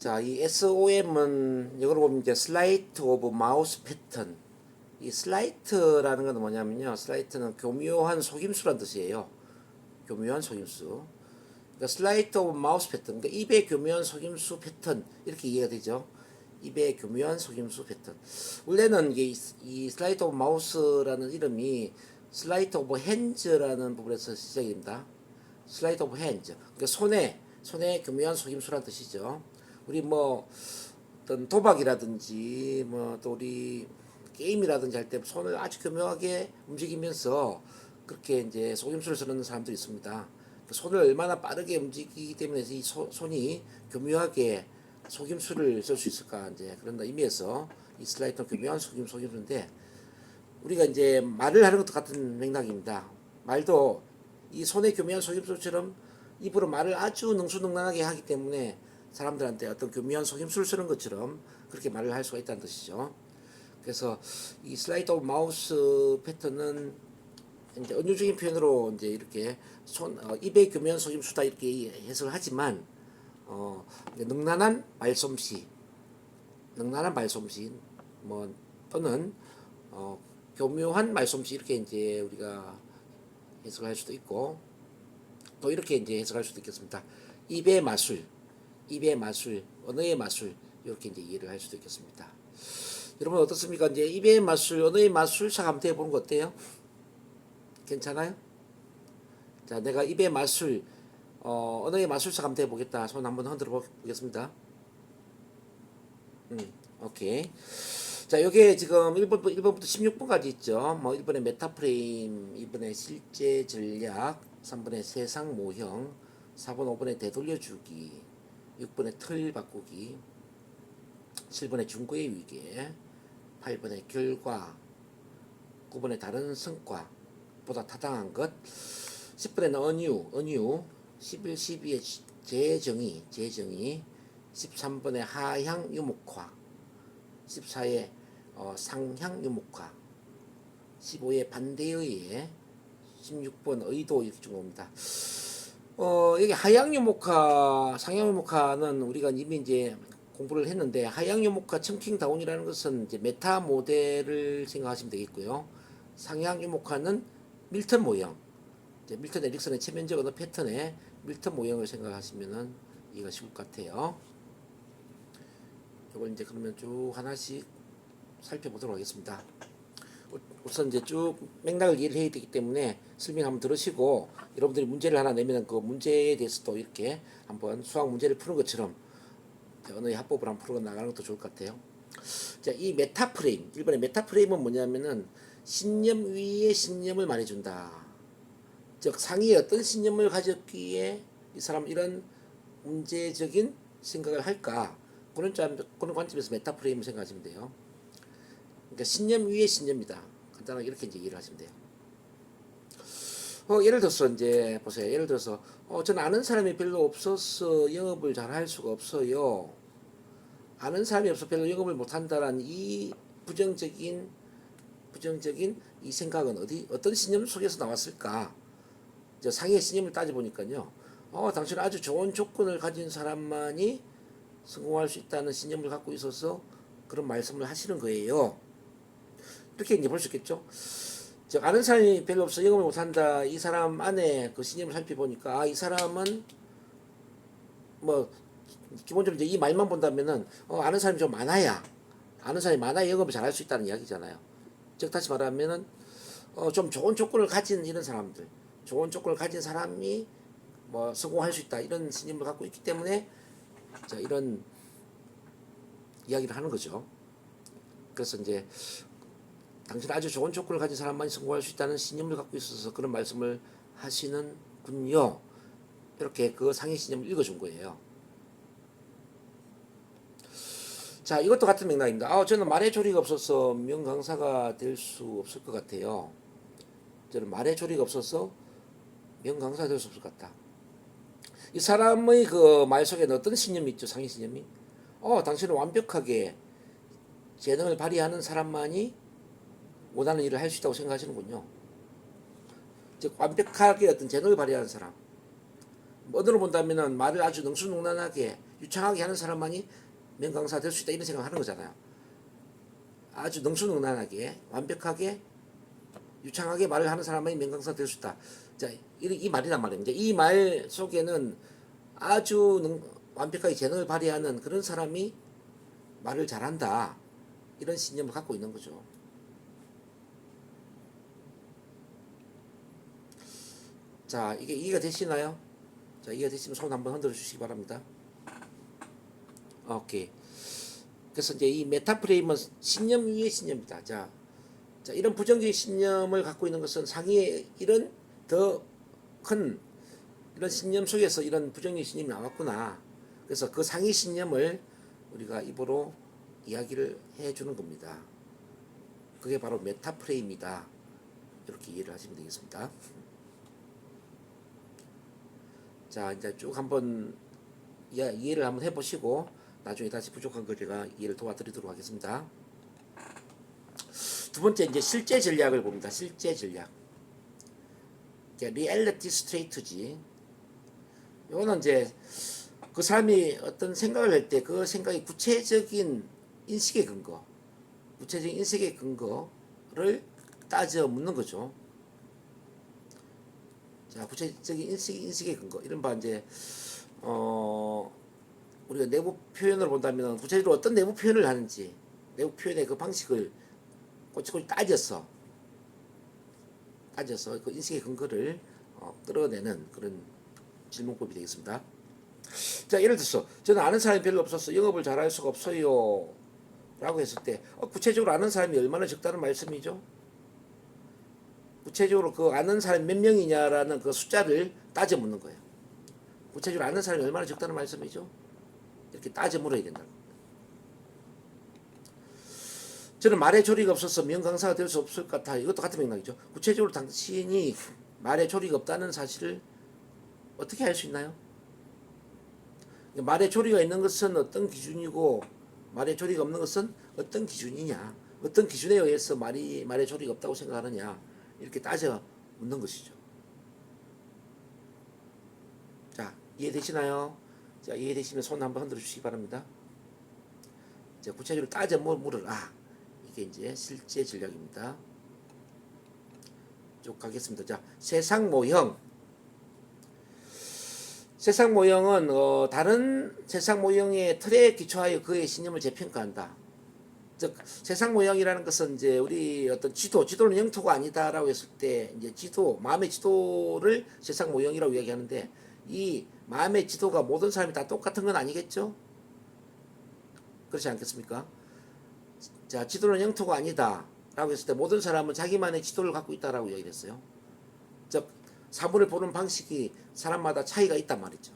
자, 이 SOM은 이걸 보면 이제 슬라이트 오브 마우스 패턴. 이 슬라이트라는 건 뭐냐면요. 슬라이트는 교묘한 속임수란 뜻이에요. 교묘한 속임수. 그러니까 슬라이트 오브 마우스 패턴. 그러니까 입의 교묘한 속임수 패턴. 이렇게 이해가 되죠. 입의 교묘한 속임수 패턴. 원래는 이게 이 슬라이트 오브 마우스라는 이름이 슬라이트 오브 핸즈라는 부분에서 시작이 됩니다. 슬라이트 오브 핸즈. 그러니까 손에 교묘한 속임수란 뜻이죠. 우리 뭐 어떤 도박이라든지 뭐 또 우리 게임이라든지 할 때 손을 아주 교묘하게 움직이면서 그렇게 이제 속임수를 쓰는 사람들이 있습니다. 손을 얼마나 빠르게 움직이기 때문에 이 손이 교묘하게 속임수를 쓸 수 있을까, 이제 그런 의미에서 이 슬라이드는 교묘한 속임수인데, 우리가 이제 말을 하는 것도 같은 맥락입니다. 말도 이 손의 교묘한 속임수처럼 입으로 말을 아주 능수능란하게 하기 때문에 사람들한테 어떤 교묘한 속임수를 쓰는 것처럼 그렇게 말을 할 수가 있다는 뜻이죠. 그래서 이 슬라이드 오브 마우스 패턴은 이제 은유적인 표현으로 이제 이렇게 입의 교묘한 속임수다 이렇게 해석을 하지만, 능란한 말솜씨, 뭐 또는 교묘한 말솜씨, 이렇게 이제 우리가 해석을 할 수도 있고, 또 이렇게 이제 해석할 수도 있겠습니다. 입의 마술, 언어의 마술, 이렇게 이제 이해를 할 수도 있겠습니다. 여러분 어떻습니까? 이제 입의 마술, 언어의 마술사 한번 해보는 거 어때요? 괜찮아요? 자, 내가 입의 마술, 언어의 마술사 한번 해보겠다. 손 한번 흔들어 보겠습니다. 오케이. 자, 요게 지금 1번부터 16번까지 있죠. 뭐 1번의 메타프레임, 2번의 실제 전략, 3번의 세상 모형, 4번, 5번의 되돌려주기, 6번의 틀 바꾸기, 7번의 중고의 위계, 8번의 결과, 9번의 다른 성과 보다 타당한 것, 10번의 언유, 11, 12의 재정의, 13번의 하향 유목화, 14의 상향 유목화, 15의 반대의 16번 의도, 이렇게 준 겁니다. 여기 하향 유목화, 상향 유목화는 우리가 이미 이제 공부를 했는데, 하향 유목화 첨킹 다운이라는 것은 이제 메타 모델을 생각하시면 되겠고요. 상향 유목화는 밀턴 모형, 이제 밀턴 에릭슨의 체면적 언어 패턴의 밀턴 모형을 생각하시면은 이해가 쉬울 것 같아요. 이걸 이제 그러면 쭉 하나씩 살펴보도록 하겠습니다. 우선 이제 쭉 맥락을 이해를 해야 되기 때문에 설명 한번 들으시고, 여러분들이 문제를 하나 내면 그 문제에 대해서도 이렇게 한번 수학 문제를 푸는 것처럼 언어의 합법을 한번 풀어 나가는 것도 좋을 것 같아요. 자, 이 메타프레임, 1번의 메타프레임은 뭐냐면은 신념 위에 신념을 말해준다. 즉 상위에 어떤 신념을 가졌기에 이 사람 이런 문제적인 생각을 할까, 그런 관점에서 메타프레임을 생각하시면 돼요. 그러니까 신념 위에 신념이다. 간단하게 이렇게 이제 이해를 하시면 돼요. 예를 들어서 이제 보세요. 예를 들어서 저는 아는 사람이 별로 없어서 영업을 잘 할 수가 없어요. 아는 사람이 없어 별로 영업을 못 한다라는 이 부정적인 이 생각은 어떤 신념 속에서 나왔을까? 이제 상의 신념을 따져보니까요. 당신은 아주 좋은 조건을 가진 사람만이 성공할 수 있다는 신념을 갖고 있어서 그런 말씀을 하시는 거예요. 이렇게 이제 볼 수 있겠죠. 즉, 아는 사람이 별로 없어 영업을 못한다, 이 사람 안에 그 신념을 살펴보니까, 이 사람은 뭐 기본적으로 이제 이 말만 본다면은 아는 사람이 좀 많아야 영업을 잘할 수 있다는 이야기잖아요. 즉 다시 말하면은 좀 좋은 조건을 가진 이런 사람들, 좋은 조건을 가진 사람이 뭐 성공할 수 있다, 이런 신념을 갖고 있기 때문에 자, 이런 이야기를 하는 거죠. 그래서 이제 당신은 아주 좋은 조건을 가진 사람만이 성공할 수 있다는 신념을 갖고 있어서 그런 말씀을 하시는군요. 이렇게 그 상의 신념을 읽어준 거예요. 자, 이것도 같은 맥락입니다. 저는 말의 조리가 없어서 명강사가 될 수 없을 것 같아요. 저는 말의 조리가 없어서 명강사가 될 수 없을 것 같다. 이 사람의 그 말 속에는 어떤 신념이 있죠? 상의 신념이. 당신은 완벽하게 재능을 발휘하는 사람만이 원하는 일을 할 수 있다고 생각하시는군요. 즉 완벽하게 어떤 재능을 발휘하는 사람. 언어로 본다면은 말을 아주 능수능란하게 유창하게 하는 사람만이 명강사 될 수 있다 이런 생각을 하는 거잖아요. 아주 능수능란하게 완벽하게 유창하게 말을 하는 사람만이 명강사 될 수 있다. 자, 이 말이란 말입니다. 이 말 속에는 아주 완벽하게 재능을 발휘하는 그런 사람이 말을 잘한다. 이런 신념을 갖고 있는 거죠. 자, 이게 이해가 되시나요? 자, 이해가 되시면 손 한번 흔들어 주시기 바랍니다. 오케이. 그래서 이제 이 메타프레임은 신념 위의 신념이다. 자, 이런 부정적인 신념을 갖고 있는 것은 상위에 이런 더 큰 이런 신념 속에서 이런 부정적인 신념이 나왔구나. 그래서 그 상위 신념을 우리가 입으로 이야기를 해주는 겁니다. 그게 바로 메타프레임이다. 이렇게 이해를 하시면 되겠습니다. 자, 이제 쭉 한번 이해를 한번 해보시고 나중에 다시 부족한 거 제가 이해를 도와드리도록 하겠습니다. 두 번째 이제 실제 전략을 봅니다. 실제 전략. 리얼리티 스트레이트지. 이거는 이제 그 사람이 어떤 생각을 할 때 그 생각이 구체적인 인식의 근거를 따져 묻는 거죠. 자, 구체적인 인식의 근거. 이른바 이제 우리가 내부 표현을 본다면 구체적으로 어떤 내부 표현을 하는지, 내부 표현의 그 방식을 꼬치꼬치 따져서 그 인식의 근거를 끌어내는 그런 질문법이 되겠습니다. 자, 예를 들어서 저는 아는 사람이 별로 없어서 영업을 잘할 수가 없어요 라고 했을 때 구체적으로 아는 사람이 얼마나 적다는 말씀이죠? 구체적으로 그 아는 사람이 몇 명이냐라는 그 숫자를 따져 묻는 거예요. 구체적으로 아는 사람이 얼마나 적다는 말씀이죠? 이렇게 따져 물어야 된다고. 저는 말의 조리가 없어서 명강사가 될 수 없을 것 같아요. 이것도 같은 맥락이죠. 구체적으로 당신이 말의 조리가 없다는 사실을 어떻게 알 수 있나요? 말의 조리가 있는 것은 어떤 기준이고 말의 조리가 없는 것은 어떤 기준이냐, 어떤 기준에 의해서 말의 조리가 없다고 생각하느냐, 이렇게 따져 묻는 것이죠. 자, 이해되시나요? 자, 이해되시면 손 한번 흔들어 주시기 바랍니다. 자, 구체적으로 따져 물으라. 이게 이제 실제 전략입니다. 쭉 가겠습니다. 자, 세상 모형. 세상 모형은 다른 세상 모형의 틀에 기초하여 그의 신념을 재평가한다. 즉 세상 모형이라는 것은 이제 우리 어떤 지도는 영토가 아니다라고 했을 때 이제 마음의 지도를 세상 모형이라고 이야기하는데 이 마음의 지도가 모든 사람이 다 똑같은 건 아니겠죠? 그렇지 않겠습니까? 자, 지도는 영토가 아니다 라고 했을 때 모든 사람은 자기만의 지도를 갖고 있다라고 이야기했어요. 즉 사물을 보는 방식이 사람마다 차이가 있단 말이죠.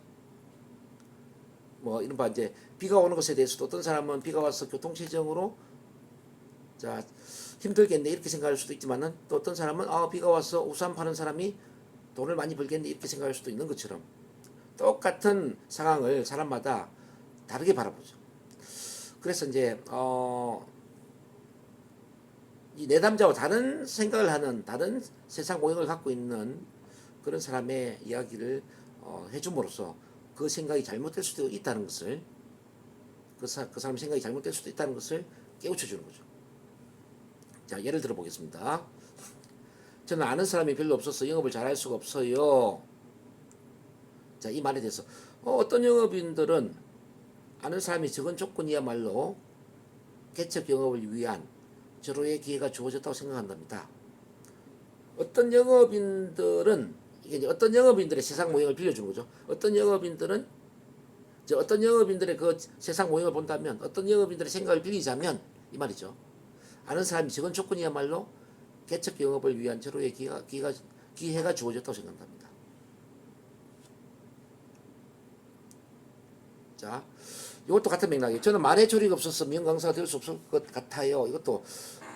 뭐 이른바 이제 비가 오는 것에 대해서도 어떤 사람은 비가 와서 교통체증으로 자 힘들겠네 이렇게 생각할 수도 있지만은 또 어떤 사람은 비가 와서 우산 파는 사람이 돈을 많이 벌겠네 이렇게 생각할 수도 있는 것처럼 똑같은 상황을 사람마다 다르게 바라보죠. 그래서 이제 이 내담자와 다른 생각을 하는 다른 세상 모형을 갖고 있는 그런 사람의 이야기를 해줌으로써 그 생각이 잘못될 수도 있다는 것을 그 사람 생각이 잘못될 수도 있다는 것을 깨우쳐주는 거죠. 자, 예를 들어 보겠습니다. 저는 아는 사람이 별로 없어서 영업을 잘할 수가 없어요. 자, 이 말에 대해서 어떤 영업인들은 아는 사람이 적은 조건이야말로 개척 영업을 위한 절호의 기회가 주어졌다고 생각한답니다. 어떤 영업인들은 이게 이제 어떤 영업인들의 세상 모형을 빌려주는 거죠. 어떤 영업인들의 그 세상 모형을 본다면 어떤 영업인들의 생각을 빌리자면 이 말이죠. 아는 사람이 적은 조건이야말로 개척 영업을 위한 절호의 기회가 주어졌다고 생각합니다. 자, 이것도 같은 맥락이에요. 저는 말의 조리가 없어서 명강사가 될 수 없을 것 같아요. 이것도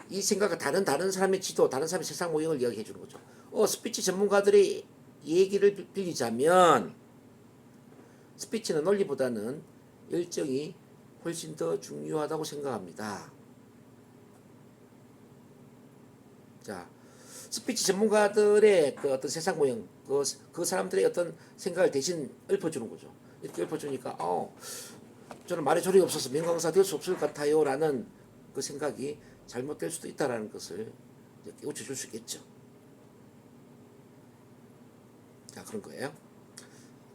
이 생각과 다른 사람의 지도, 다른 사람의 세상 모형을 이야기해 주는 거죠. 스피치 전문가들의 얘기를 빌리자면 스피치는 논리보다는 열정이 훨씬 더 중요하다고 생각합니다. 자, 스피치 전문가들의 그 어떤 세상 모형, 그 사람들의 어떤 생각을 대신 읊어주는 거죠. 이렇게 읊어주니까 저는 말에 조리가 없어서 명강사 될 수 없을 것 같아요 라는 그 생각이 잘못될 수도 있다라는 것을 깨우쳐 줄 수 있겠죠. 자, 그런 거예요.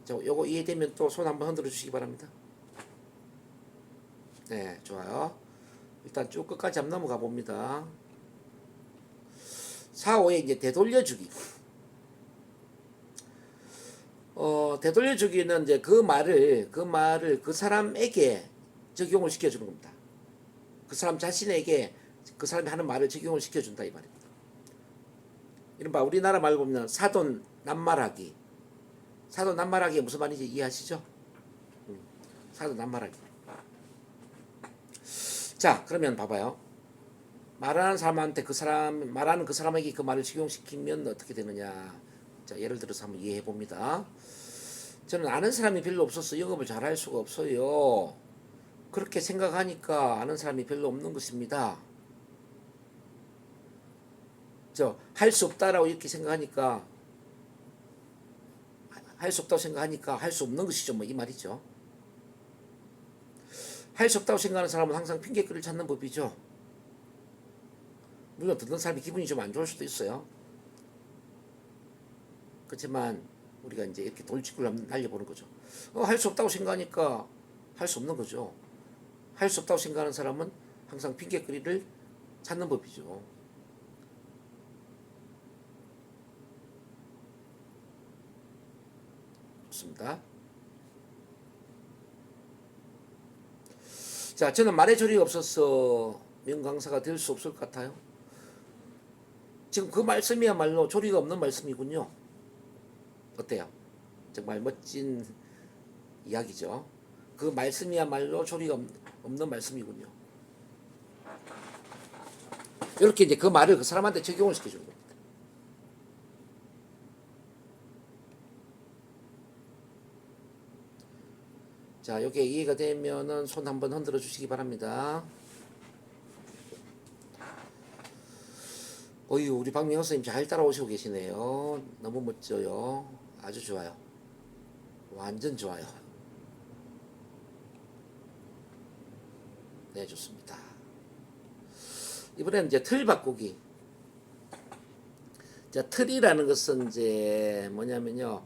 자, 요거 이해되면 또 손 한번 흔들어 주시기 바랍니다. 네, 좋아요. 일단 쭉 끝까지 한번 넘어가 봅니다. 4, 5에 이제 되돌려주기. 되돌려주기는 이제 그 말을 그 사람에게 적용을 시켜주는 겁니다. 그 사람 자신에게 그 사람이 하는 말을 적용을 시켜준다 이 말입니다. 이른바 우리나라 말 보면 사돈 낱말하기. 사돈 낱말하기가 무슨 말인지 이해하시죠? 사돈 낱말하기. 자, 그러면 봐봐요. 말하는 사람한테 말하는 그 사람에게 그 말을 적용시키면 어떻게 되느냐. 자, 예를 들어서 한번 이해해 봅니다. 저는 아는 사람이 별로 없어서 영업을 잘할 수가 없어요. 그렇게 생각하니까 아는 사람이 별로 없는 것입니다. 할 수 없다라고 이렇게 생각하니까 할 수 없다고 생각하니까 할 수 없는 것이죠. 뭐 이 말이죠. 할 수 없다고 생각하는 사람은 항상 핑계거리를 찾는 법이죠. 물론 듣는 사람이 기분이 좀 안 좋을 수도 있어요. 그렇지만 우리가 이제 이렇게 돌직구를 날려보는 거죠. 할 수 없다고 생각하니까 할 수 없는 거죠. 할 수 없다고 생각하는 사람은 항상 핑계거리를 찾는 법이죠. 좋습니다. 자, 저는 말의 조리가 없어서 명강사가 될 수 없을 것 같아요. 지금 그 말씀이야말로 조리가 없는 말씀이군요. 어때요? 정말 멋진 이야기죠. 그 말씀이야말로 조리가 없는 말씀이군요. 이렇게 이제 그 말을 그 사람한테 적용을 시켜주는 겁니다. 자, 이게 이해가 되면은 손 한번 흔들어 주시기 바랍니다. 어휴, 우리 박명호 선생님 잘 따라오시고 계시네요. 너무 멋져요. 아주 좋아요. 완전 좋아요. 네, 좋습니다. 이번에는 이제 틀 바꾸기. 자, 틀이라는 것은 이제 뭐냐면요.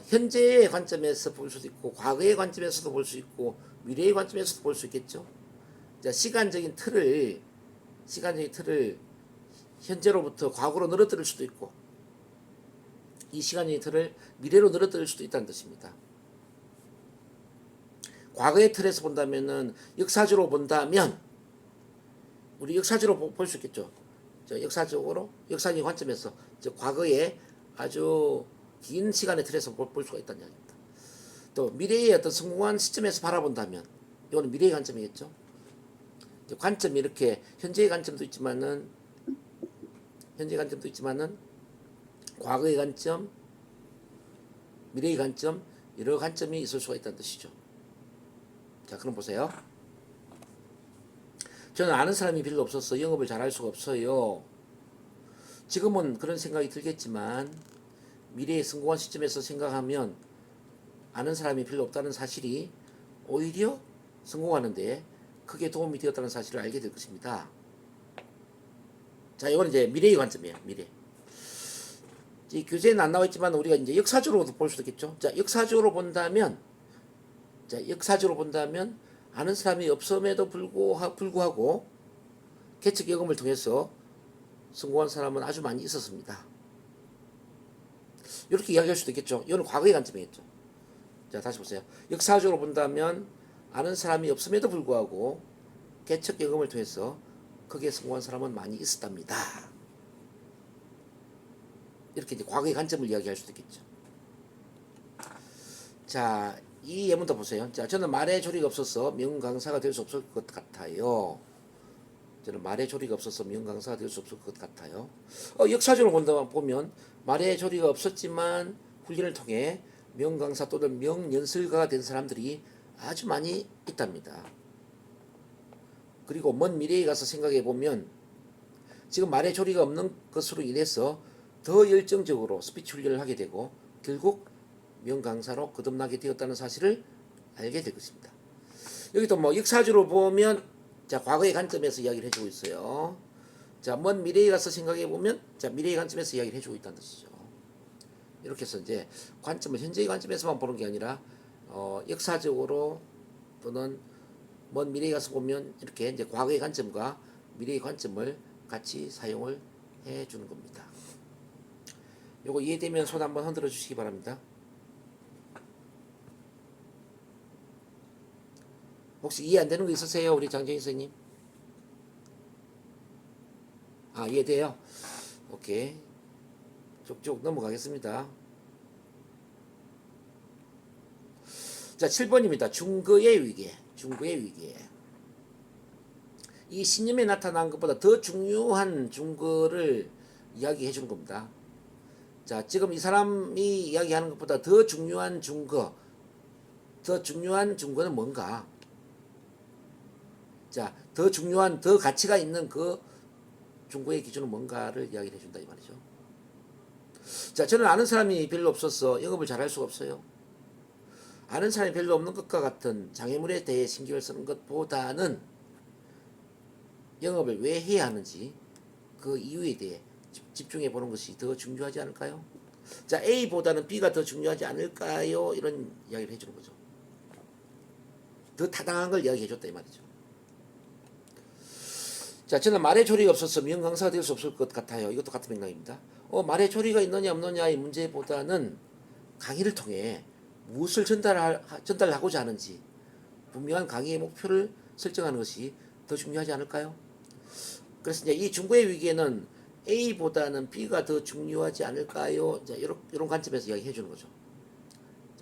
현재의 관점에서 볼 수도 있고, 과거의 관점에서도 볼 수 있고, 미래의 관점에서도 볼 수 있겠죠. 자, 시간적인 틀을 현재로부터 과거로 늘어뜨릴 수도 있고, 이 시간적인 틀을 미래로 늘어뜨릴 수도 있다는 뜻입니다. 과거의 틀에서 본다면은, 역사적으로 본다면, 우리 역사적으로 볼 수 있겠죠. 역사적인 관점에서, 과거의 아주 긴 시간의 틀에서 볼 수가 있다는 이야기입니다. 또 미래의 어떤 성공한 시점에서 바라본다면 이거는 미래의 관점이겠죠. 관점이 이렇게 현재의 관점도 있지만은 과거의 관점, 미래의 관점 여러 관점이 있을 수가 있다는 뜻이죠. 자, 그럼 보세요. 저는 아는 사람이 별로 없어서 영업을 잘할 수가 없어요. 지금은 그런 생각이 들겠지만 미래의 성공한 시점에서 생각하면 아는 사람이 별로 없다는 사실이 오히려 성공하는데 크게 도움이 되었다는 사실을 알게 될 것입니다. 자, 이건 이제 미래의 관점이에요. 미래. 이 교재에는 안 나와 있지만 우리가 이제 역사적으로도 볼 수도 있겠죠. 자, 역사적으로 본다면 아는 사람이 없음에도 불구하고 개척 경험을 통해서 성공한 사람은 아주 많이 있었습니다. 이렇게 이야기할 수도 있겠죠. 이건 과거의 관점이겠죠. 자, 다시 보세요. 역사적으로 본다면 아는 사람이 없음에도 불구하고 개척 경험을 통해서 크게 성공한 사람은 많이 있었답니다. 이렇게 이제 과거의 관점을 이야기할 수도 있겠죠. 자, 이 예문도 보세요. 자, 저는 말의 조리가 없어서 명강사가 될 수 없을 것 같아요. 저는 말의 조리가 없어서 명강사가 될 수 없을 것 같아요. 역사적으로 보면 말의 조리가 없었지만 훈련을 통해 명강사 또는 명연설가가 된 사람들이 아주 많이 있답니다. 그리고 먼 미래에 가서 생각해 보면 지금 말의 조리가 없는 것으로 인해서 더 열정적으로 스피치 훈련을 하게 되고 결국 명강사로 거듭나게 되었다는 사실을 알게 될 것입니다. 여기도 뭐 역사적으로 보면 자 과거의 관점에서 이야기를 해주고 있어요. 자 먼 미래에 가서 생각해 보면 자 미래의 관점에서 이야기를 해주고 있다는 뜻이죠. 이렇게 해서 이제 관점을 현재의 관점에서만 보는 게 아니라 역사적으로 또는 먼 미래에 가서 보면 이렇게 이제 과거의 관점과 미래의 관점을 같이 사용을 해주는 겁니다. 요거 이해되면 손 한번 흔들어 주시기 바랍니다. 혹시 이해 안 되는 거 있으세요? 우리 장정희 선생님? 아, 이해돼요? 오케이. 쭉쭉 넘어가겠습니다. 자, 7번입니다. 중거의 위계. 중거의 위계. 이 신념에 나타난 것보다 더 중요한 중거를 이야기해 주는 겁니다. 자, 지금 이 사람이 이야기하는 것보다 더 중요한 중거. 더 중요한 중거는 뭔가? 자, 더 중요한, 더 가치가 있는 그 중거의 기준은 뭔가를 이야기해 준다 이 말이죠. 자, 저는 아는 사람이 별로 없어서 영업을 잘할 수가 없어요. 아는 사람이 별로 없는 것과 같은 장애물에 대해 신경을 쓰는 것보다는 영업을 왜 해야 하는지 그 이유에 대해 집중해 보는 것이 더 중요하지 않을까요? 자, A보다는 B가 더 중요하지 않을까요? 이런 이야기를 해주는 거죠. 더 타당한 걸 이야기해 줬다 이 말이죠. 자, 저는 말의 조리가 없어서 미용 강사가 될 수 없을 것 같아요. 이것도 같은 맥락입니다. 말의 조리가 있느냐 없느냐의 문제보다는 강의를 통해 무엇을 전달하고자 하는지 분명한 강의의 목표를 설정하는 것이 더 중요하지 않을까요? 그래서 이제 이 중고의 위기에는 A보다는 B가 더 중요하지 않을까요? 이제 이런 관점에서 이야기해 주는 거죠.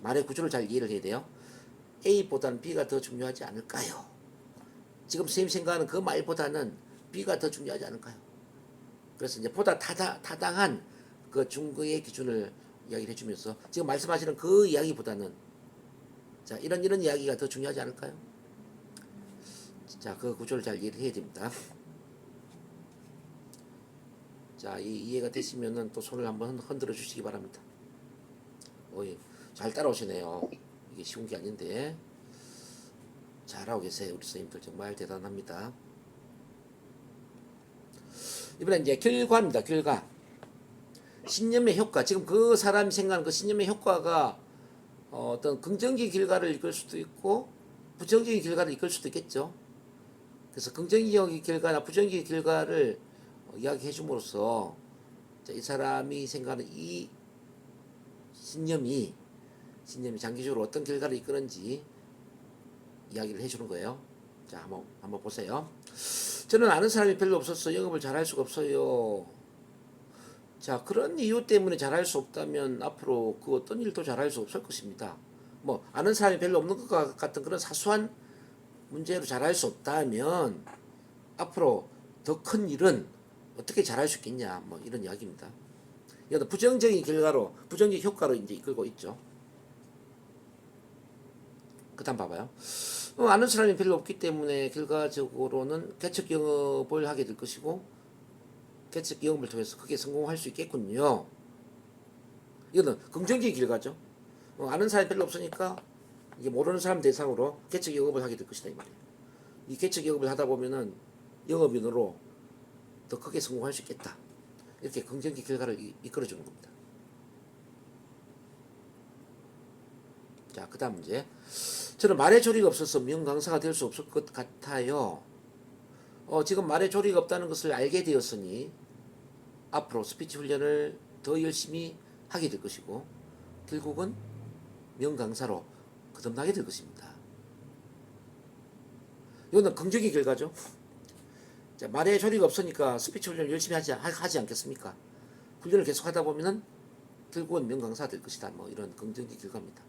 말의 구조를 잘 이해를 해야 돼요. A보다는 B가 더 중요하지 않을까요? 지금 선생님 생각하는 그 말보다는 B가 더 중요하지 않을까요? 그래서 이제 보다 타당한 그 중거의 기준을 이야기를 해주면서 지금 말씀하시는 그 이야기보다는 자 이런 이야기가 더 중요하지 않을까요? 자, 그 구조를 잘 이해를 해야 됩니다. 자, 이해가 되시면은 또 손을 한번 흔들어 주시기 바랍니다. 잘 따라오시네요. 이게 쉬운 게 아닌데 잘하고 계세요. 우리 선생님들 정말 대단합니다. 이번엔 이제 결과입니다. 결과. 신념의 효과. 지금 그 사람이 생각하는 그 신념의 효과가 어떤 긍정적인 결과를 이끌 수도 있고 부정적인 결과를 이끌 수도 있겠죠. 그래서 긍정적인 결과나 부정적인 결과를 이야기해 줌으로써 이 사람이 생각하는 이 신념이 장기적으로 어떤 결과를 이끄는지 이야기를 해주는 거예요. 자, 한번 보세요. 저는 아는 사람이 별로 없어서 영업을 잘할 수가 없어요. 자, 그런 이유 때문에 잘할 수 없다면 앞으로 그 어떤 일도 잘할 수 없을 것입니다. 뭐 아는 사람이 별로 없는 것과 같은 그런 사소한 문제로 잘할 수 없다면 앞으로 더 큰 일은 어떻게 잘할 수 있겠냐, 뭐 이런 이야기입니다. 이것도 부정적인 결과로, 부정적 효과로 이제 이끌고 있죠. 그다음 봐봐요. 아는 사람이 별로 없기 때문에 결과적으로는 개척 영업을 하게 될 것이고 개척 영업을 통해서 크게 성공할 수 있겠군요. 이거는 긍정적인 결과죠. 아는 사람이 별로 없으니까 이게 모르는 사람 대상으로 개척 영업을 하게 될 것이다 이 말이에요. 이 개척 영업을 하다 보면은 영업인으로 더 크게 성공할 수 있겠다. 이렇게 긍정적인 결과를 이끌어주는 겁니다. 자, 그 다음 문제. 저는 말의 조리가 없어서 미용 강사가 될 수 없을 것 같아요. 지금 말의 조리가 없다는 것을 알게 되었으니 앞으로 스피치 훈련을 더 열심히 하게 될 것이고 결국은 미용 강사로 거듭나게 될 것입니다. 이거는 긍정의 결과죠. 자, 말의 조리가 없으니까 스피치 훈련을 열심히 하지 않겠습니까? 훈련을 계속 하다 보면은 결국은 미용 강사가 될 것이다. 뭐 이런 긍정의 결과입니다.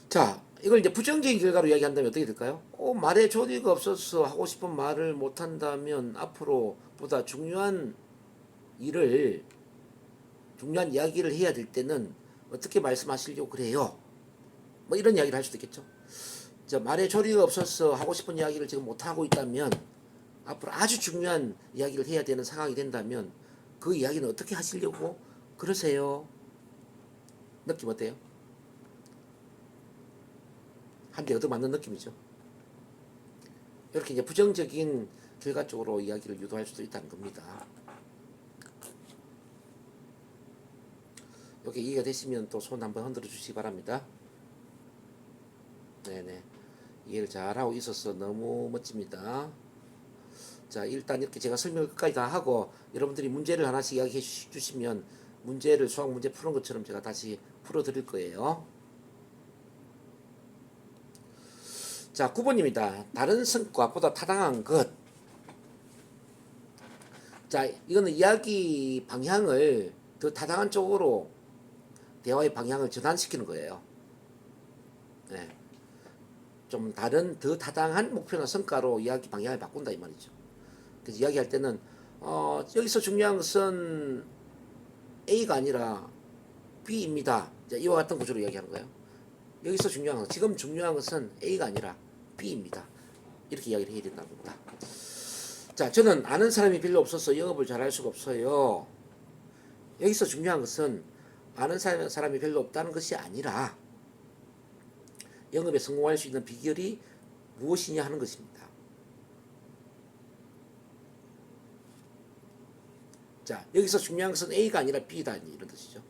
자, 이걸 이제 부정적인 결과로 이야기한다면 어떻게 될까요? 말에 조리가 없어서 하고 싶은 말을 못한다면 앞으로 보다 중요한 이야기를 해야 될 때는 어떻게 말씀하시려고 그래요? 뭐 이런 이야기를 할 수도 있겠죠. 자, 말에 조리가 없어서 하고 싶은 이야기를 지금 못하고 있다면 앞으로 아주 중요한 이야기를 해야 되는 상황이 된다면 그 이야기는 어떻게 하시려고 그러세요? 느낌 어때요? 한 대 얻어맞는 느낌이죠. 이렇게 이제 부정적인 결과 쪽으로 이야기를 유도할 수도 있다는 겁니다. 이렇게 이해가 되시면 또 손 한번 흔들어 주시기 바랍니다. 네네. 이해를 잘하고 있어서 너무 멋집니다. 자, 일단 이렇게 제가 설명을 끝까지 다 하고 여러분들이 문제를 하나씩 이야기해 주시면 문제를 수학 문제 푸는 것처럼 제가 다시 풀어 드릴 거예요. 자, 9번입니다. 다른 성과보다 타당한 것. 자, 이거는 이야기 방향을 더 타당한 쪽으로 대화의 방향을 전환시키는 거예요. 네. 좀 다른 더 타당한 목표나 성과로 이야기 방향을 바꾼다 이 말이죠. 그래서 이야기할 때는 여기서 중요한 것은 A가 아니라 B입니다. 이와 같은 구조로 이야기하는 거예요. 여기서 중요한 것, 지금 중요한 것은 A가 아니라 B입니다. 이렇게 이야기를 해야 된다는 겁니다. 자, 저는 아는 사람이 별로 없어서 영업을 잘할 수가 없어요. 여기서 중요한 것은 아는 사람이 별로 없다는 것이 아니라 영업에 성공할 수 있는 비결이 무엇이냐 하는 것입니다. 자, 여기서 중요한 것은 A가 아니라 B다 이런 뜻이죠.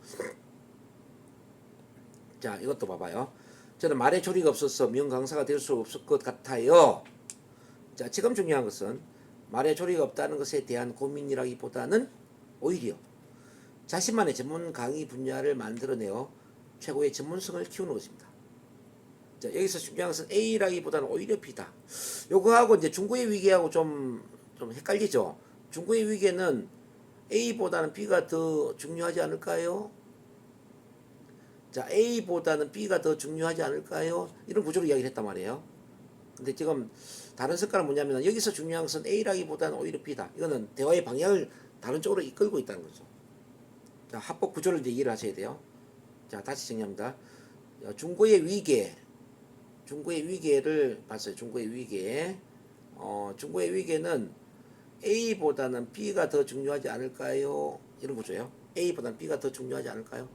자, 이것도 봐봐요. 저는 말에 조리가 없어서 명강사가 될 수 없을 것 같아요. 자, 지금 중요한 것은 말에 조리가 없다는 것에 대한 고민이라기보다는 오히려 자신만의 전문 강의 분야를 만들어내어 최고의 전문성을 키우는 것입니다. 자, 여기서 중요한 것은 A라기보다는 오히려 B다. 요거하고 이제 중고의 위계하고 좀 헷갈리죠. 중고의 위계는 A보다는 B가 더 중요하지 않을까요? 자, A보다는 B가 더 중요하지 않을까요? 이런 구조로 이야기를 했단 말이에요. 근데 지금 다른 성과는 뭐냐면 여기서 중요한 것은 A라기보다는 오히려 B다. 이거는 대화의 방향을 다른 쪽으로 이끌고 있다는 거죠. 자, 합법 구조를 이제 이해를 하셔야 돼요. 자, 다시 정리합니다. 중고의 위계, 중고의 위계를 봤어요. 중고의 위계. 중고의 위계는 A보다는 B가 더 중요하지 않을까요? 이런 구조예요. A보다는 B가 더 중요하지 않을까요?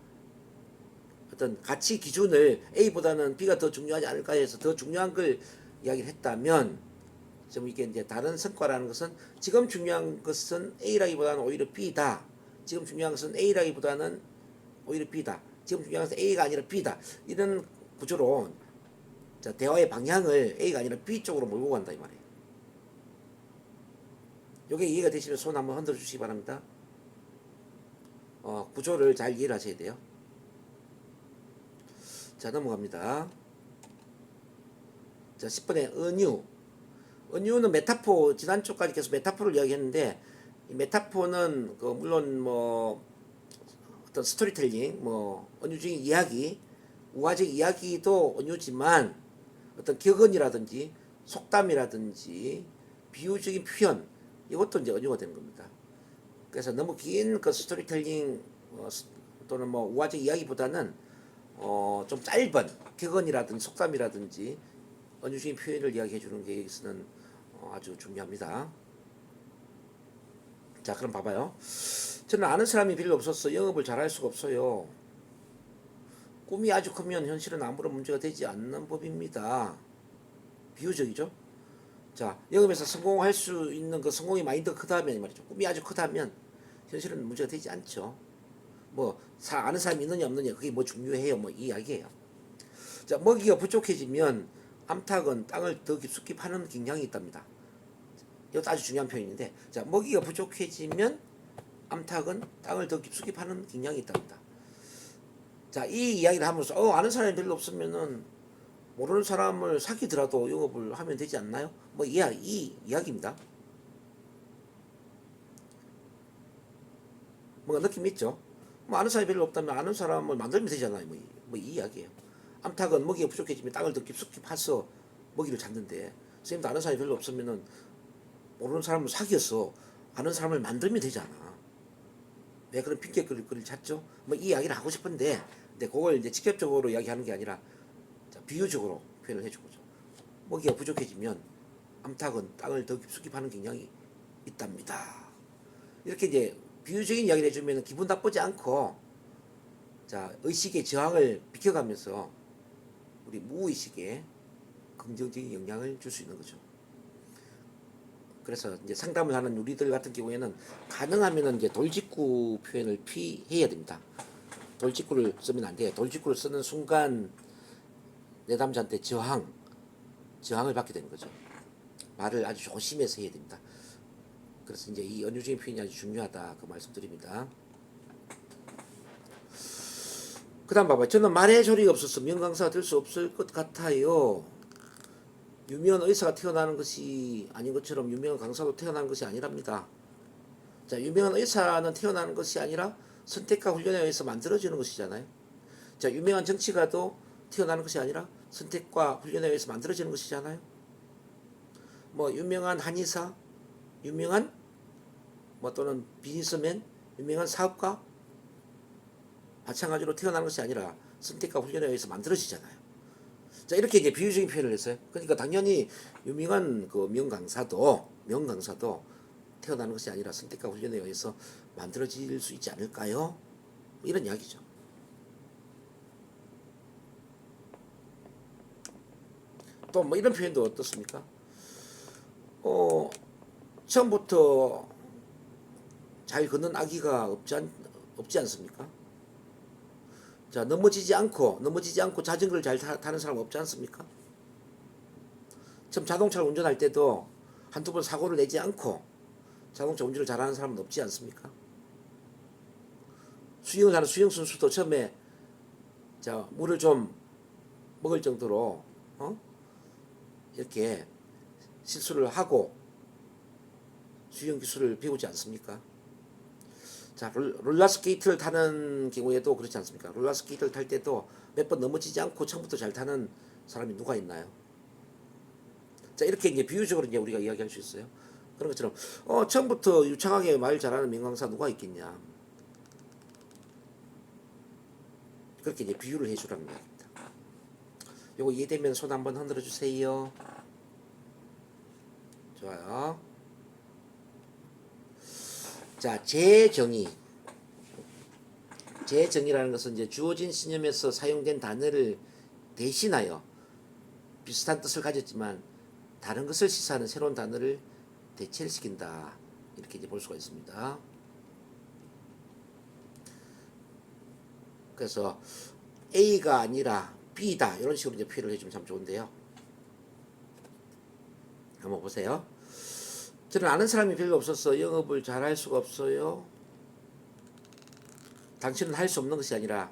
어떤 가치 기준을 A보다는 B가 더 중요하지 않을까 해서 더 중요한 걸 이야기를 했다면 지금 이게 이제 다른 성과라는 것은 지금 중요한 것은 A라기보다는 오히려 B다. 지금 중요한 것은 A라기보다는 오히려 B다. 지금 중요한 것은 A가 아니라 B다. 이런 구조로 자, 대화의 방향을 A가 아니라 B 쪽으로 몰고 간다 이 말이에요. 이게 이해가 되시면 손 한번 흔들어 주시기 바랍니다. 구조를 잘 이해를 하셔야 돼요. 자, 넘어갑니다. 자, 10번에 은유. 은유는 메타포, 지난 주까지 계속 메타포를 이야기했는데, 이 메타포는 물론 뭐 어떤 스토리텔링, 뭐 은유적인 이야기, 우화적 이야기도 은유지만 어떤 격언이라든지 속담이라든지 비유적인 표현, 이것도 이제 은유가 되는 겁니다. 그래서 너무 긴 그 스토리텔링 또는 뭐 우화적 이야기보다는 좀 짧은 격언이라든지 속담이라든지 은유적인 표현을 이야기해 주는 게 여기서는 아주 중요합니다. 자, 그럼 봐봐요. 저는 아는 사람이 별로 없어서 영업을 잘할 수가 없어요. 꿈이 아주 크면 현실은 아무런 문제가 되지 않는 법입니다. 비유적이죠? 자, 영업에서 성공할 수 있는 그 성공의 마인드가 크다면 말이죠. 꿈이 아주 크다면 현실은 문제가 되지 않죠. 뭐 아는 사람이 있느냐 없느냐 그게 뭐 중요해요. 뭐 이 이야기예요. 자, 먹이가 부족해지면 암탉은 땅을 더 깊숙이 파는 경향이 있답니다. 이것도 아주 중요한 표현인데, 자, 먹이가 부족해지면 암탉은 땅을 더 깊숙이 파는 경향이 있답니다. 자, 이 이야기를 하면서 아는 사람이 별로 없으면은 모르는 사람을 사귀더라도 영업을 하면 되지 않나요? 뭐 이 이야기입니다. 뭔가 느낌 있죠? 뭐 아는 사람이 별로 없다면 아는 사람을 만들면 되잖아요. 뭐 이 이야기예요. 암탉은 먹이가 부족해지면 땅을 더 깊숙이 파서 먹이를 찾는데, 선생님도 아는 사람이 별로 없으면은 모르는 사람을 사귀어서 아는 사람을 만들면 되잖아. 왜 그런 핑계거리를 찾죠? 뭐 이 이야기를 하고 싶은데, 근데 그걸 이제 직접적으로 이야기하는 게 아니라 자, 비유적으로 표현을 해준 거죠. 먹이가 부족해지면 암탉은 땅을 더 깊숙이 파는 경향이 있답니다. 이렇게 이제 비유적인 이야기를 해주면 기분 나쁘지 않고, 자, 의식의 저항을 비켜가면서 우리 무의식에 긍정적인 영향을 줄 수 있는 거죠. 그래서 이제 상담을 하는 우리들 같은 경우에는 가능하면은 이제 돌직구 표현을 피해야 됩니다. 돌직구를 쓰면 안 돼요. 돌직구를 쓰는 순간 내담자한테 저항을 받게 되는 거죠. 말을 아주 조심해서 해야 됩니다. 그래서 이제 이 은유적인 표현이 아주 중요하다 그 말씀드립니다. 그 다음 봐봐요. 저는 말의 조리가 없어서 명강사가 될 수 없을 것 같아요. 유명한 의사가 태어나는 것이 아닌 것처럼 유명한 강사도 태어나는 것이 아니랍니다. 자, 유명한 의사는 태어나는 것이 아니라 선택과 훈련에 의해서 만들어지는 것이잖아요. 자, 유명한 정치가도 태어나는 것이 아니라 선택과 훈련에 의해서 만들어지는 것이잖아요. 뭐 유명한 한의사, 유명한 뭐 또는 비즈니스맨, 유명한 사업가 마찬가지로 태어나는 것이 아니라 선택과 훈련에 의해서 만들어지잖아요. 자, 이렇게 이제 비유적인 표현을 했어요. 그러니까 당연히 유명한 그 명강사도 태어나는 것이 아니라 선택과 훈련에 의해서 만들어질 수 있지 않을까요? 이런 이야기죠. 또 뭐 이런 표현도 어떻습니까? 처음부터 잘 걷는 아기가 없지 않습니까? 자, 넘어지지 않고 자전거를 잘 타는 사람 없지 않습니까? 처음 자동차를 운전할 때도 한두 번 사고를 내지 않고 자동차 운전을 잘하는 사람은 없지 않습니까? 수영을 하는 수영 선수도 처음에 자, 물을 좀 먹을 정도로 이렇게 실수를 하고 수영 기술을 배우지 않습니까? 자, 롤러스케이트를 타는 경우에도 그렇지 않습니까? 롤러스케이트를 탈 때도 몇 번 넘어지지 않고 처음부터 잘 타는 사람이 누가 있나요? 자, 이렇게 이제 비유적으로 이제 우리가 이야기할 수 있어요. 그런 것처럼 처음부터 유창하게 말 잘하는 명강사 누가 있겠냐? 그렇게 이제 비유를 해주라는 이야기입니다. 요거 이해되면 손 한번 흔들어 주세요. 좋아요. 자, 재정의라는 것은 이제 주어진 신념에서 사용된 단어를 대신하여 비슷한 뜻을 가졌지만 다른 것을 시사하는 새로운 단어를 대체를 시킨다. 이렇게 이제 볼 수가 있습니다. 그래서 A가 아니라 B다. 이런 식으로 이제 표현을 해주면 참 좋은데요. 한번 보세요. 저는 아는 사람이 별로 없어서 영업을 잘 할 수가 없어요. 당신은 할 수 없는 것이 아니라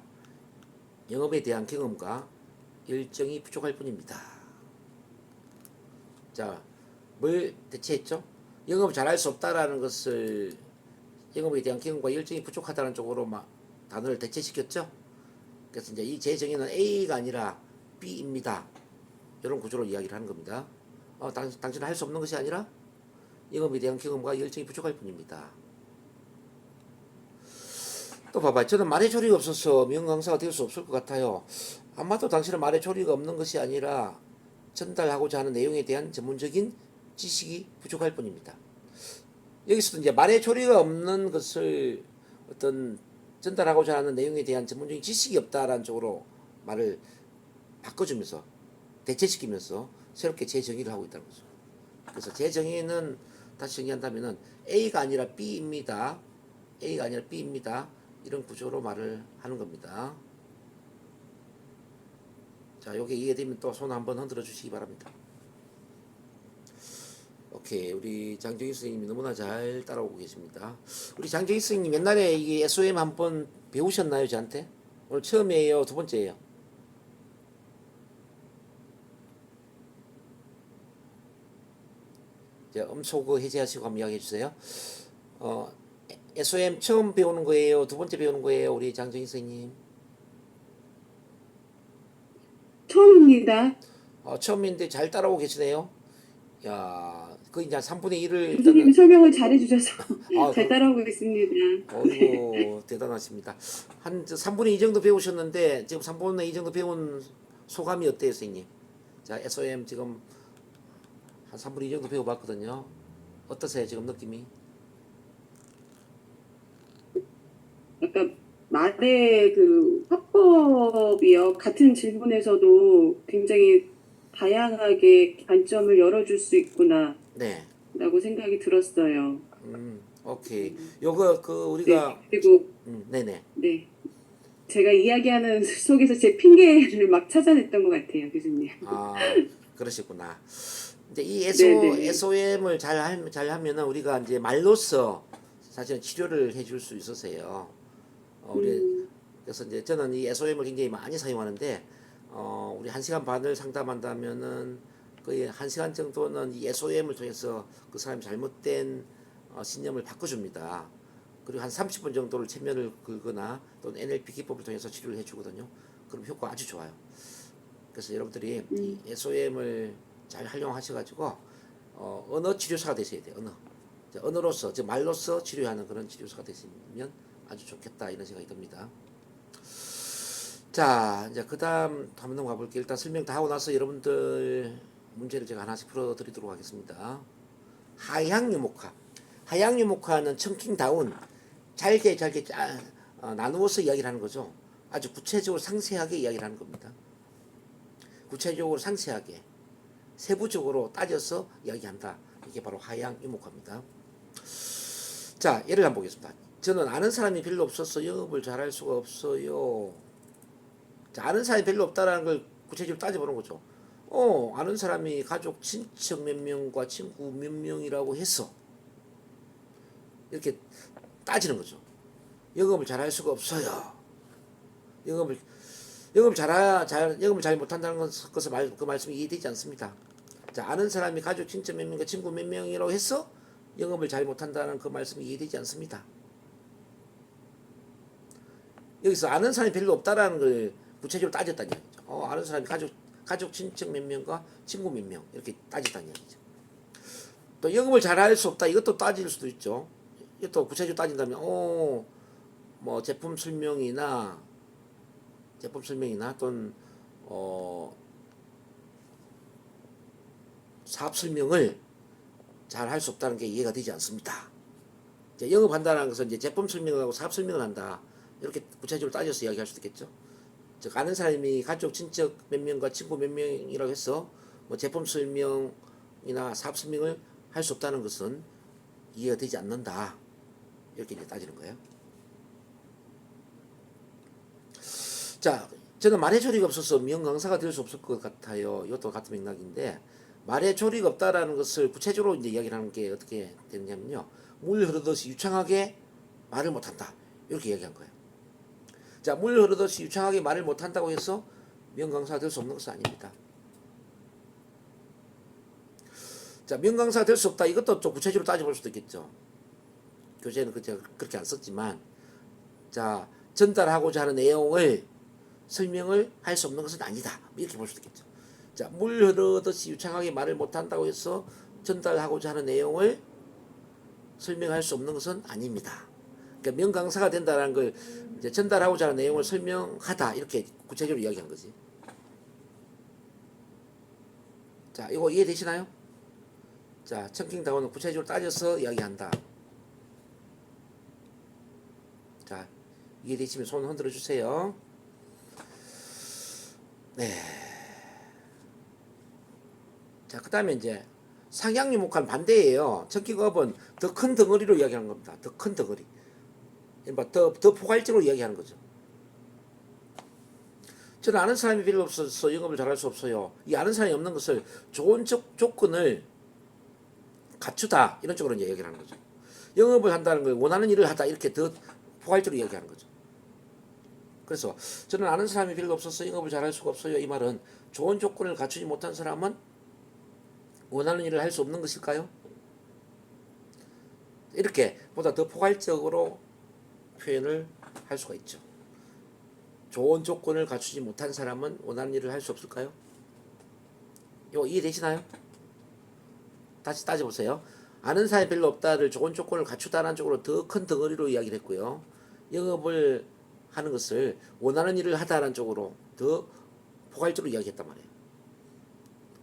영업에 대한 경험과 열정이 부족할 뿐입니다. 자, 뭘 대체했죠? 영업을 잘 할 수 없다라는 것을 영업에 대한 경험과 열정이 부족하다는 쪽으로 막 단어를 대체시켰죠? 그래서 이제 이 재정의는 A가 아니라 B입니다. 이런 구조로 이야기를 하는 겁니다. 당신은 할 수 없는 것이 아니라 영업에 대한 경험과 열정이 부족할 뿐입니다. 또 봐봐. 저는 말의 조리가 없어서 명강사가 될 수 없을 것 같아요. 아마도 당신은 말의 조리가 없는 것이 아니라 전달하고자 하는 내용에 대한 전문적인 지식이 부족할 뿐입니다. 여기서도 이제 말의 조리가 없는 것을 어떤 전달하고자 하는 내용에 대한 전문적인 지식이 없다라는 쪽으로 말을 바꿔주면서 대체시키면서 새롭게 재정의를 하고 있다는 거죠. 그래서 재정의는 다시 정의한다면은 A가 아니라 B입니다. A가 아니라 B입니다. 이런 구조로 말을 하는 겁니다. 자, 요게 이해되면 또 손 한번 흔들어 주시기 바랍니다. 오케이, 우리 장정희 선생님이 너무나 잘 따라오고 계십니다. 우리 장정희 선생님 옛날에 이게 SOM 한번 배우셨나요, 저한테? 오늘 처음이에요, 두 번째예요? 음소거 해제하시고 한번 이야기해 주세요. SOM 처음 배우는 거예요, 두 번째 배우는 거예요, 우리 장정희 선생님? 처음입니다. 처음인데 잘 따라오고 계시네요. 야, 그 이제 3분의 1을 교수님이 일단은 설명을 잘해주셔서 잘 그 따라오고 있습니다. 어이구 대단하십니다. 한 3분의 2 정도 배우셨는데 지금 3분의 2 정도 배운 소감이 어때요, 선생님? 자, SOM 지금 한 3분의 2 정도 배워봤거든요. 어떠세요, 지금 느낌이? 아까 말의 그 화법이요. 같은 질문에서도 굉장히 다양하게 관점을 열어줄 수 있구나 네. 라고 생각이 들었어요. 오케이. 요거 우리가 네, 그리고 네네. 네, 제가 이야기하는 속에서 제 핑계를 막 찾아냈던 것 같아요, 교수님. 아, 그러시구나. 이제 이 네네. SOM을 잘 하면은 우리가 이제 말로써 사실은 치료를 해줄 수 있어서요. 우리 음, 그래서 이제 저는 이 SOM을 굉장히 많이 사용하는데 우리 1시간 반을 상담한다면은 거의 1시간 정도는 이 SOM을 통해서 그 사람이 잘못된 신념을 바꿔줍니다. 그리고 한 30분 정도를 최면을 긁거나 또는 NLP 기법을 통해서 치료를 해주거든요. 그럼 효과 아주 좋아요. 그래서 여러분들이 이 음, SOM을 잘 활용하셔가지고 언어 치료사가 되셔야 돼요. 언어로서, 즉 말로서 치료하는 그런 치료사가 되시면 아주 좋겠다 이런 생각이 듭니다. 자, 이제 그다음 한번 넘어가 볼게요. 일단 설명 다 하고 나서 여러분들 문제를 제가 하나씩 풀어드리도록 하겠습니다. 하향 유목화. 하향 유목화는 청킹다운 잘게 나누어서 이야기를 하는 거죠. 아주 구체적으로 상세하게 이야기를 하는 겁니다. 구체적으로 상세하게 세부적으로 따져서 이야기한다. 이게 바로 하향 유목화입니다. 자, 예를 한번 보겠습니다. 저는 아는 사람이 별로 없어서 영업을 잘할 수가 없어요. 자, 아는 사람이 별로 없다라는 걸 구체적으로 따져보는 거죠. 아는 사람이 가족, 친척 몇 명과 친구 몇 명이라고 해서 이렇게 따지는 거죠. 영업을 잘할 수가 없어요. 영업을 영업을 잘 못한다는 것은 그 말씀이 이해되지 않습니다. 자, 아는 사람이 가족, 친척 몇 명과 친구 몇 명이라고 해서 영업을 잘 못한다는 그 말씀이 이해되지 않습니다. 여기서 아는 사람이 별로 없다라는 걸 구체적으로 따졌다는 얘기죠. 아는 사람이 가족, 친척 몇 명과 친구 몇 명 이렇게 따졌다는 얘기죠. 또 영업을 잘할 수 없다 이것도 따질 수도 있죠. 이것도 구체적으로 따진다면 뭐 제품 설명이나 또는 사업 설명을 잘 할 수 없다는 게 이해가 되지 않습니다. 이제 영업한다는 것은 이제 제품 설명하고 사업 설명을 한다. 이렇게 구체적으로 따져서 이야기할 수도 있겠죠. 즉 아는 사람이 가족, 친척 몇 명과 친구 몇 명이라고 해서 뭐 제품 설명이나 사업 설명을 할 수 없다는 것은 이해가 되지 않는다. 이렇게 이제 따지는 거예요. 자, 저는 말의 조리가 없어서 명강사가 될 수 없을 것 같아요. 이것도 같은 맥락인데 말의 조리가 없다라는 것을 구체적으로 이제 이야기를 하는 게 어떻게 되느냐면요. 물 흐르듯이 유창하게 말을 못한다. 이렇게 이야기한 거예요. 자, 물 흐르듯이 유창하게 말을 못한다고 해서 명강사가 될 수 없는 것은 아닙니다. 자, 명강사가 될 수 없다. 이것도 좀 구체적으로 따져볼 수도 있겠죠. 교재는 그렇게 안 썼지만, 자, 전달하고자 하는 내용을 설명을 할 수 없는 것은 아니다. 이렇게 볼 수도 있겠죠. 자, 물 흐르듯이 유창하게 말을 못한다고 해서 전달하고자 하는 내용을 설명할 수 없는 것은 아닙니다. 그러니까 명강사가 된다는 걸 이제 전달하고자 하는 내용을 설명하다 이렇게 구체적으로 이야기한 거지. 자, 이거 이해되시나요? 자, 청킹다운은 구체적으로 따져서 이야기한다. 자, 이해되시면 손 흔들어 주세요. 네. 자, 그 다음에 이제 상향유목한 반대예요. 청킹업은 더 큰 덩어리로 이야기하는 겁니다. 더 큰 덩어리. 더 포괄적으로 이야기하는 거죠. 저는 아는 사람이 별로 없어서 영업을 잘할 수 없어요. 이 아는 사람이 없는 것을 좋은 조건을 갖추다 이런 쪽으로 이제 얘기를 하는 거죠. 영업을 한다는 걸 원하는 일을 하다 이렇게 더 포괄적으로 얘기하는 거죠. 그래서 저는 아는 사람이 별로 없어서 영업을 잘할 수가 없어요. 이 말은 좋은 조건을 갖추지 못한 사람은 원하는 일을 할 수 없는 것일까요? 이렇게 보다 더 포괄적으로 표현을 할 수가 있죠. 좋은 조건을 갖추지 못한 사람은 원하는 일을 할 수 없을까요? 이거 이해되시나요? 다시 따져보세요. 아는 사람이 별로 없다를 좋은 조건을 갖추다라는 쪽으로 더 큰 덩어리로 이야기를 했고요. 영업을 하는 것을 원하는 일을 하다라는 쪽으로 더 포괄적으로 이야기했단 말이에요.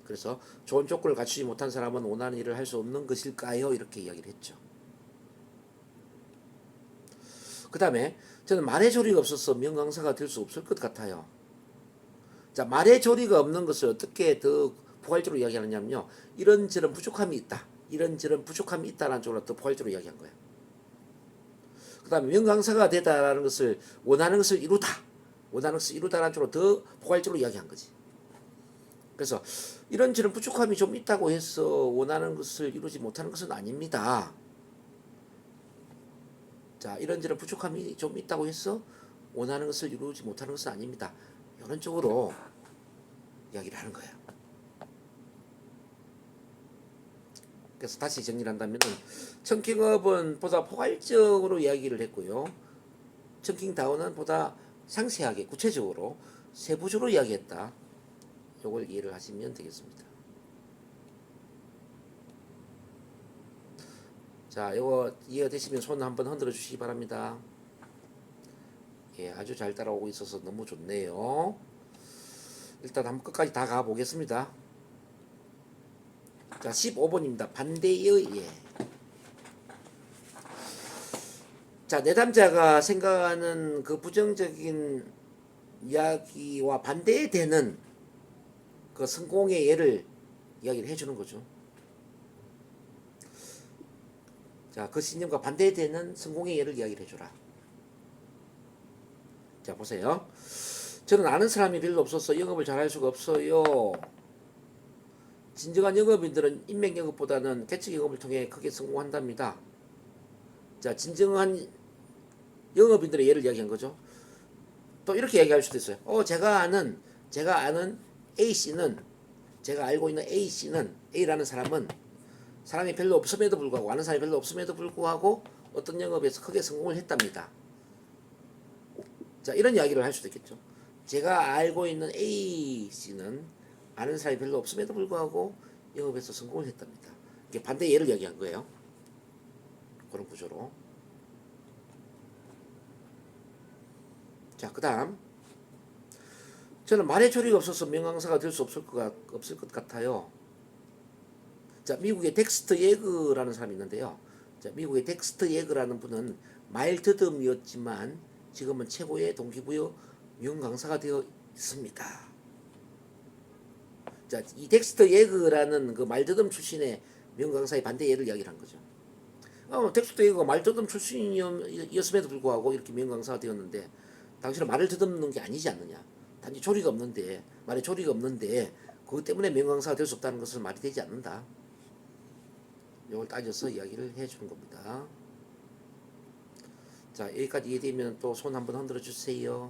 그래서 좋은 조건을 갖추지 못한 사람은 원하는 일을 할 수 없는 것일까요? 이렇게 이야기를 했죠. 그 다음에 저는 말의 조리가 없어서 명강사가 될 수 없을 것 같아요. 자, 말의 조리가 없는 것을 어떻게 더 포괄적으로 이야기하느냐면요. 이런저런 부족함이 있다. 이런저런 부족함이 있다라는 쪽으로 더 포괄적으로 이야기한 거예요. 그 다음에 명강사가 되다라는 것을 원하는 것을 이루다. 원하는 것을 이루다라는 쪽으로 더 포괄적으로 이야기한 거지. 그래서 이런저런 부족함이 좀 있다고 해서 원하는 것을 이루지 못하는 것은 아닙니다. 자, 이런저런 부족함이 좀 있다고 해서 원하는 것을 이루지 못하는 것은 아닙니다. 이런 쪽으로 이야기를 하는 거예요. 그래서 다시 정리를 한다면 청킹업은 보다 포괄적으로 이야기를 했고요. 청킹다운은 보다 상세하게 구체적으로 세부적으로 이야기했다. 요걸 이해를 하시면 되겠습니다. 자, 요거 이해가 되시면 손 한번 흔들어 주시기 바랍니다. 예, 아주 잘 따라오고 있어서 너무 좋네요. 일단 한번 끝까지 다 가보겠습니다. 자, 15번입니다. 반대의 예. 자, 내담자가 생각하는 그 부정적인 이야기와 반대되는 그 성공의 예를 이야기를 해주는 거죠. 자, 그 신념과 반대되는 성공의 예를 이야기를 해줘라. 자, 보세요. 저는 아는 사람이 별로 없어서 영업을 잘할 수가 없어요. 진정한 영업인들은 인맥 영업보다는 개척 영업을 통해 크게 성공한답니다. 자, 진정한 영업인들의 예를 이야기한 거죠. 또 이렇게 이야기할 수도 있어요. 제가 아는 A씨는, 제가 알고 있는 A씨는, A라는 사람이 별로 없음에도 불구하고, 아는 사람이 별로 없음에도 불구하고 어떤 영업에서 크게 성공을 했답니다. 자, 이런 이야기를 할 수도 있겠죠. 제가 알고 있는 A씨는 아는 사람이 별로 없음에도 불구하고 영업에서 성공을 했답니다. 이게 반대 예를 이야기한 거예요. 그런 구조로. 자, 그 다음. 저는 말의 조리가 없어서 명강사가 될 수 없을 것 같아요. 자, 미국의 덱스터 예그라는 사람이 있는데요. 자, 미국의 덱스터 예그라는 분은 말더듬이었지만 지금은 최고의 동기부여 명강사가 되어 있습니다. 자, 이 덱스터 예그라는 그 말더듬 출신의 명강사의 반대 예를 이야기를 한 거죠. 덱스터 예그가 말더듬 출신이었음에도 불구하고 이렇게 명강사가 되었는데 당신은 말을 더듬는 게 아니지 않느냐. 단지 조리가 없는데, 말에 조리가 없는데 그것 때문에 명강사가 될 수 없다는 것은 말이 되지 않는다. 이걸 따져서 이야기를 해주는 겁니다. 자, 여기까지 이해되면 또 손 한번 흔들어 주세요.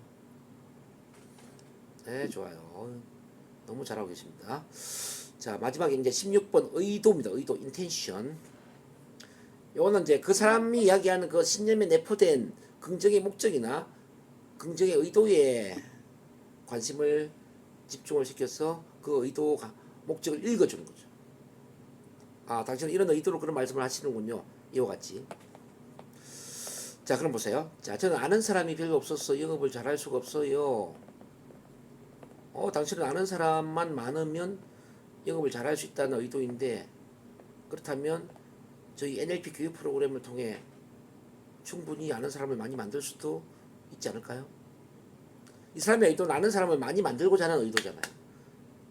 네, 좋아요. 너무 잘하고 계십니다. 자, 마지막에 이제 16번 의도입니다. 의도, intention. 요거는 이제 그 사람이 이야기하는 그 신념에 내포된 긍정의 목적이나 긍정의 의도에 관심을 집중을 시켜서 그 의도 목적을 읽어주는 거죠. 아, 당신은 이런 의도로 그런 말씀을 하시는군요. 이와 같이. 자, 그럼 보세요. 자, 저는 아는 사람이 별로 없어서 영업을 잘할 수가 없어요. 당신은 아는 사람만 많으면 영업을 잘할 수 있다는 의도인데, 그렇다면 저희 NLP 교육 프로그램을 통해 충분히 아는 사람을 많이 만들 수도 있지 않을까요? 이 사람의 의도는 아는 사람을 많이 만들고자 하는 의도잖아요.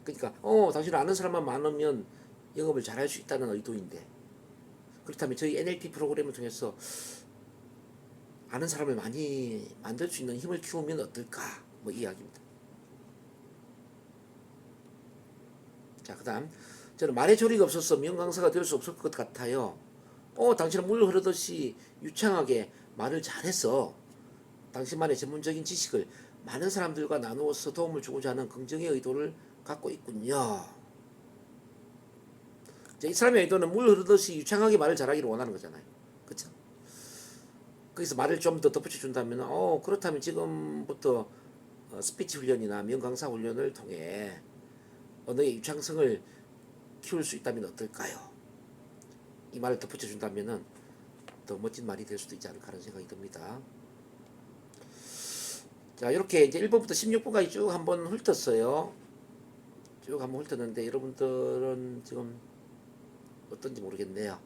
그러니까 당신은 아는 사람만 많으면 영업을 잘할 수 있다는 의도인데, 그렇다면 저희 NLP 프로그램을 통해서 아는 사람을 많이 만들 수 있는 힘을 키우면 어떨까? 뭐 이 이야기입니다. 자, 그 다음. 저는 말의 조리가 없어서 명강사가 될 수 없을 것 같아요. 당신은 물 흐르듯이 유창하게 말을 잘해서 당신만의 전문적인 지식을 많은 사람들과 나누어서 도움을 주고자 하는 긍정의 의도를 갖고 있군요. 자, 이 사람의 의도는 물 흐르듯이 유창하게 말을 잘하기를 원하는 거잖아요. 그쵸? 거기서 말을 좀 더 덧붙여 준다면, 그렇다면 지금부터 스피치 훈련이나 명강사 훈련을 통해 언어의 유창성을 키울 수 있다면 어떨까요? 이 말을 덧붙여 준다면 더 멋진 말이 될 수도 있지 않을까 하는 생각이 듭니다. 자, 이렇게 이제 1번부터 16번까지 쭉 한번 훑었어요. 쭉 한번 훑었는데 여러분들은 지금 어떤지 모르겠네요.